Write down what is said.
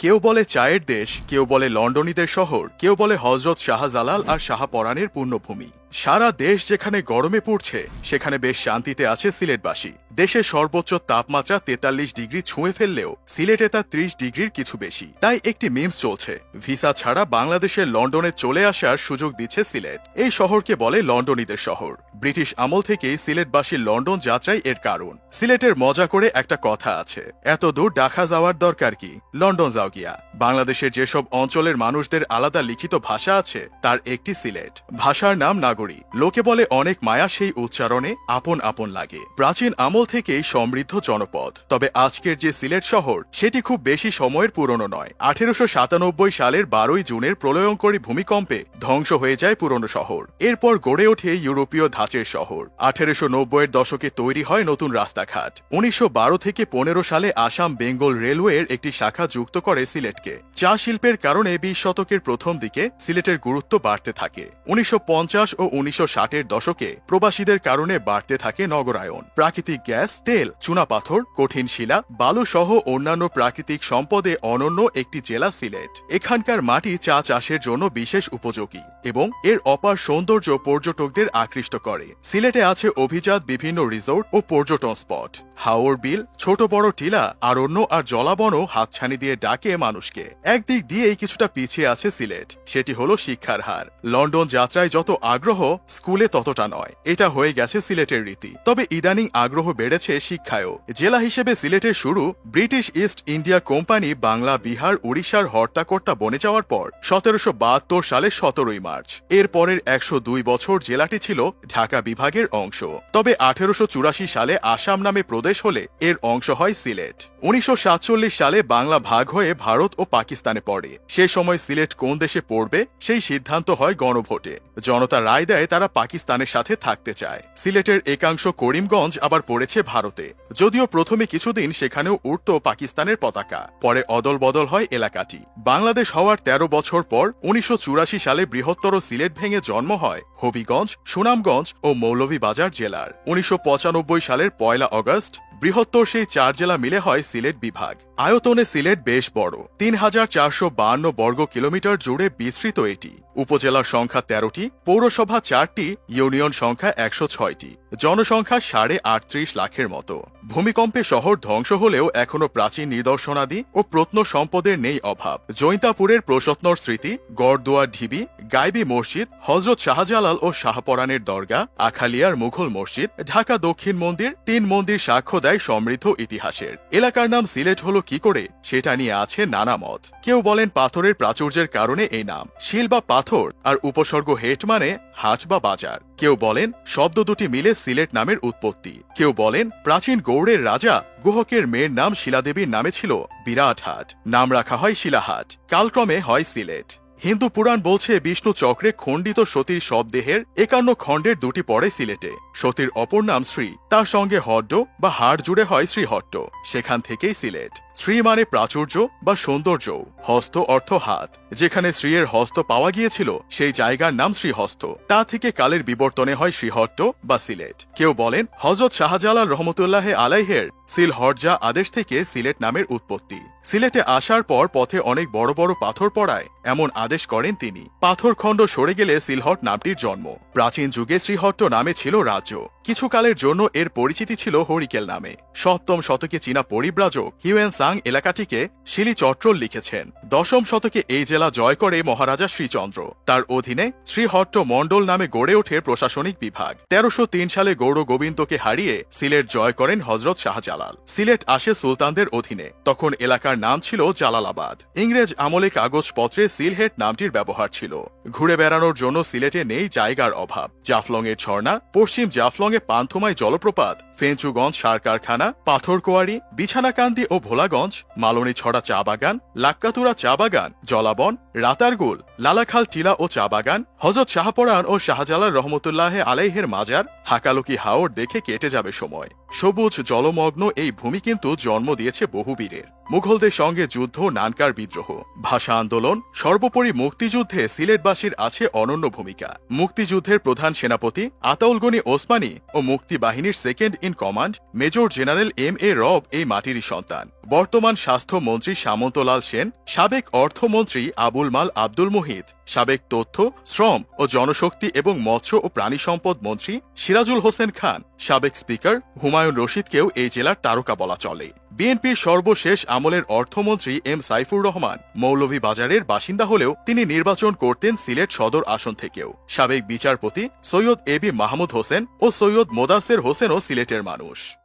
কেউ বলে চায়ের দেশ, কেউ বলে লন্ডনীদের শহর, কেউ বলে হজরত শাহজালাল আর শাহপরানের পুণ্যভূমি। সারা দেশ যেখানে গরমে পড়ছে সেখানে বেশ শান্তিতে আছে সিলেটবাসী। দেশের সর্বোচ্চ তাপমাত্রা 43 ডিগ্রি ছুঁয়ে ফেললেও সিলেটে তা 30 ডিগ্রির কিছু বেশি। তাই একটি মিমস চলছে, ভিসা ছাড়া বাংলাদেশের লন্ডনে চলে আসার সুযোগ দিচ্ছে সিলেট। এই শহরকে বলে লন্ডনীদের শহর। ব্রিটিশ আমল থেকেই সিলেটবাসীর লন্ডন যাত্রাই এর কারণ। সিলেটের মজা করে একটা কথা আছে, এত দূর ঢাকা যাওয়ার দরকার কি, লন্ডন যাও গিয়া। বাংলাদেশের যেসব অঞ্চলের মানুষদের আলাদা লিখিত ভাষা আছে তার একটি সিলেট। ভাষার নাম নাগরী। লোকে বলে অনেক মায়া সেই উচ্চারণে, আপন আপন লাগে। প্রাচীন আমল থেকেই সমৃদ্ধ জনপদ। তবে আজকের যে সিলেট শহর সেটি খুব বেশি সময়ের পুরনো নয়। 1897 সালের 12 জুনের প্রলয়ঙ্করী ভূমিকম্পে ধ্বংস হয়ে যায় পুরনো শহর। এরপর গড়ে ওঠে ইউরোপীয় ধাঁচের শহর। 1890 এর দশকে তৈরি হয় নতুন রাস্তাঘাট। 1912 থেকে 15 সালে আসাম বেঙ্গল রেলওয়ের একটি শাখা যুক্ত করে সিলেটকে। চা শিল্পের কারণে 20 শতকের প্রথম দিকে সিলেটের গুরুত্ব বাড়তে থাকে। 1950 ও 1960 দশকে প্রবাসীদের কারণে বাড়তে থাকে নগরায়ন। প্রাকৃতিক গ্যাস, তেল, চুনাপাথর, কঠিন শিলা, বালু সহ অন্যান্য প্রাকৃতিক সম্পদে অনন্য একটি জেলা সিলেট। এখানকার মাটি চা চাষের জন্য বিশেষ উপযোগী এবং এর অপার সৌন্দর্য পর্যটকদের আকৃষ্ট করে। সিলেটে আছে অভিজাত বিভিন্ন রিসোর্ট ও পর্যটন স্পট। হাওর বিল, ছোট বড় টিলা, অরণ্য আর জলাবনও হাতছানি দিয়ে ডাকে মানুষকে। একদিক দিয়েই কিছুটা পিছিয়ে আছে সিলেট, সেটি হলো শিক্ষার হার। লন্ডন যাত্রায় যত আগ্রহ, স্কুলে ততটা নয়। এটা হয়ে গেছে সিলেটের রীতি। তবে ইদানিং আগ্রহ বেড়েছে শিক্ষায়ও। জেলা হিসেবে সিলেটের শুরু British east India company Bangla, Bihar, উড়িষ্যার হর্তাকর্তা বনে যাওয়ার পর 1772 সালে 17 মার্চ। এর পরের 102 বছর জেলাটি ছিল ঢাকা বিভাগের অংশ। তবে 1884 সালে আসাম নামে প্রদেশ হলে এর অংশ হয় সিলেট। 1947 সালে বাংলা ভাগ হয়ে ভারত ও পাকিস্তানে পড়ে। সে সময় সিলেট কোন দেশে পড়বে সেই সিদ্ধান্ত হয় গণভোটে। জনতা রায় দেয় তারা পাকিস্তানের সাথে থাকতে চায়। সিলেটের একাংশ করিমগঞ্জ আবার পড়েছে ভারতে। যদিও প্রথমে কিছুদিন সেখানেও উড়ত পাকিস্তানের পতাকা, পরে অদল বদল হয় এলাকাটি। বাংলাদেশ হওয়ার 13 বছর পর 1984 সালে বৃহত্তর সিলেট ভেঙে জন্ম হয় হবিগঞ্জ, সুনামগঞ্জ ও মৌলভীবাজার জেলার। 1995 সালের 1 আগস্ট বৃহত্তর সেই 4 জেলা মিলে হয় সিলেট বিভাগ। আয়তনে সিলেট বেশ বড়, 3452 বর্গ কিলোমিটার জুড়ে বিস্তৃত এটি। উপজেলার সংখ্যা 13টি, পৌরসভা 4টি, ইউনিয়ন সংখ্যা 106টি, জনসংখ্যা 38.5 লাখের মতো। ভূমিকম্পে শহর ধ্বংস হলেও এখনো প্রাচীন নিদর্শনাদি ও প্রত্নসম্পদের নেই অভাব। জৈন্তাপুরের প্রসত্নর স্মৃতি, গড়দুয়ার ঢিবি, গাইবি মসজিদ, হজরত শাহজালাল ও শাহপরানের দরগা, আখালিয়ার মুঘল মসজিদ, ঢাকা দক্ষিণ মন্দির, 3 মন্দির সাক্ষ্য দেয় সমৃদ্ধ ইতিহাসের। এলাকার নাম সিলেট হলো কি করে সেটা নিয়ে আছে নানা মত। কেউ বলেন পাথরের প্রাচুর্যের কারণে এই নাম, শিল বা পাথর আর উপসর্গ হেট মানে হাট বা বাজার। কেউ বলেন শব্দ দুটি মিলে সিলেট নামের উৎপত্তি। কেউ বলেন প্রাচীন গৌড়ের রাজা গুহকের মেয়ের নাম শিলাদেবীর নামে ছিল বিরাট হাট, নাম রাখা হয় শিলাহাট, কালক্রমে হয় সিলেট। হিন্দু পুরাণ বলছে বিষ্ণু চক্রে খণ্ডিত সতীর সব দেহের 51 খণ্ডের 2টি পড়ে সিলেটে। সতীর অপর নাম শ্রী, তার সঙ্গে হড্ড বা হাড় জুড়ে হয় শ্রীহট্ট, সেখান থেকেই সিলেট। শ্রী মানে প্রাচুর্য বা সৌন্দর্য, হস্ত অর্থ হাত। যেখানে শ্রীয়ের হস্ত পাওয়া গিয়েছিল সেই জায়গার নাম শ্রীহস্ত, তা থেকে কালের বিবর্তনে হয় শ্রীহট্ট বা সিলেট। কেউ বলেন হজরত শাহজালাল রহমতুল্লাহ আলাইহের সিলহট্জা আদেশ থেকে সিলেট নামের উৎপত্তি। সিলেটে আসার পর পথে অনেক বড় বড় পাথর পড়ায় এমন আদেশ করেন তিনি। পাথরখণ্ড সরে গেলে সিলহট নামটির জন্ম। প্রাচীন যুগে শ্রীহট্ট নামে ছিল রাজ্য। কিছু কালের জন্য এর পরিচিতি ছিল হরিকেল নামে। 7ম শতকে চীনা পরিব্রাজক হিউয়েন সাং এলাকাটিকে শিলিচট্রল লিখেছেন। 10ম শতকে এই জেলা জয় করে মহারাজা শ্রীচন্দ্র। তার অধীনে শ্রীহট্ট মণ্ডল নামে গড়ে ওঠে প্রশাসনিক বিভাগ। 1303 সালে গৌড় গোবিন্দকে হারিয়ে সিলেট জয় করেন হজরত শাহজালাল। সিলেট আসে সুলতানদের অধীনে। তখন এলাকার নাম ছিল জালালাবাদ। ইংরেজ আমলে কাগজপত্রে সিলহেট নামটির ব্যবহার ছিল। ঘুরে বেড়ানোর জন্য সিলেটে নেই জায়গার অভাব। জাফলং এর ঝর্ণা, পশ্চিম জাফলং এ পান্থমাই জলপ্রপাত, ফেঞ্চুগঞ্জ সার কারখানা, পাথরকোয়ারি, বিছানাকান্দি ও ভোলাগঞ্জ, মালনী ছড়া চা বাগান, লাক্কাতুরা চা বাগান, জলাবন, রাতারগুল, লালাখাল টিলা ও চা বাগান, হজরত শাহপরান ও শাহজালাল রহমতুল্লাহ আলাইহের মাজার, হাকালুকি হাওর দেখে কেটে যাবে সময়। সবুজ জলমগ্ন এই ভূমি কিন্তু জন্ম দিয়েছে বহু বীরের। মুঘলদের সঙ্গে যুদ্ধ, নানকার বিদ্রোহ, ভাষা আন্দোলন, সর্বোপরি মুক্তিযুদ্ধে সিলেটবাসীর আছে অনন্য ভূমিকা। মুক্তিযুদ্ধের প্রধান সেনাপতি আতাউল গনি ওসমানী ও মুক্তি বাহিনীর second in command major general M A. Rab এই মাটিরই সন্তান। বর্তমান স্বাস্থ্যমন্ত্রী সামন্তলাল সেন, সাবেক অর্থমন্ত্রী আবুল মাল আব্দুল মুহিত, সাবেক তথ্য, শ্রম ও জনশক্তি এবং মৎস্য ও প্রাণী সম্পদ মন্ত্রী সিরাজুল হোসেন খান, সাবেক স্পিকার হুমায়ুন রশিদকেও এই জেলার তারকা বলা চলে। বিএনপির সর্বশেষ আমলের অর্থমন্ত্রী এম সাইফুর রহমান মৌলভীবাজারের বাসিন্দা হলেও তিনি নির্বাচন করতেন সিলেট সদর আসন থেকেও। সাবেক বিচারপতি সৈয়দ এবি মাহমুদ হোসেন ও সৈয়দ মোদাসের হোসেনও সিলেটের মানুষ।